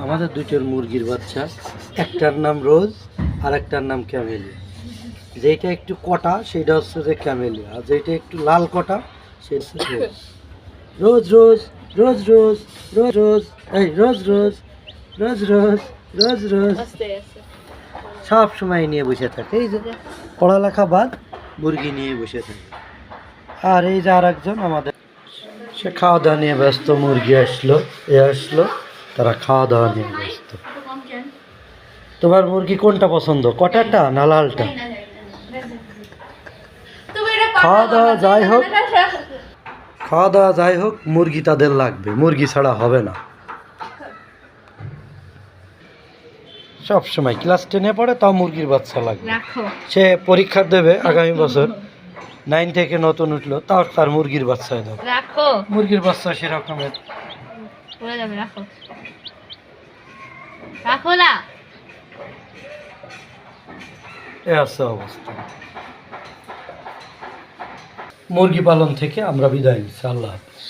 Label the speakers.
Speaker 1: আমাদের দুইটার মুরগির বাচ্চা, একটার নাম রোজ আর একটার নাম ক্যামেলিয়া। যেটা একটু কটা সেটা হচ্ছে যে ক্যামেলিয়া, আর যেটা একটু লাল কটা সেটা হচ্ছে রোজ। রোজ রোজ রোজ রোজ রোজ রোজ এই রোজ রোজ রোজ রোজ রোজ রোজ সব সময় নিয়ে বসে থাকে। এই যে পড়ালেখা বাদ মুরগি নিয়ে বসে থাকে। আর এই যে আর একজন আমাদের, সে খাওয়া দাওয়া নিয়ে ব্যস্ত। মুরগি আসলো, আসলো, তারা খাওয়া দাওয়া নিয়ে ব্যস্ত। তোমার মুরগি কোনটা পছন্দ, কটাটা না লালটা? খাওয়া দাওয়া যাই হোক, খাওয়া দাওয়া যাই হোক, মুরগি তাদের লাগবে, মুরগি ছাড়া হবে না। সব সময় ক্লাস 10-এ পড়ে, তাও মুরগির বাচ্চা লাগবে। সে পরীক্ষা দেবে আগামী বছর, 9 থেকে নতুন উঠলো, তাও তার মুরগির বাচ্চা দাও। মুরগির বাচ্চা সেরকমের। এ আছে অবস্থা। মুরগি পালন থেকে আমরা বিদায় নিচ্ছি। আল্লাহ হাফেজ।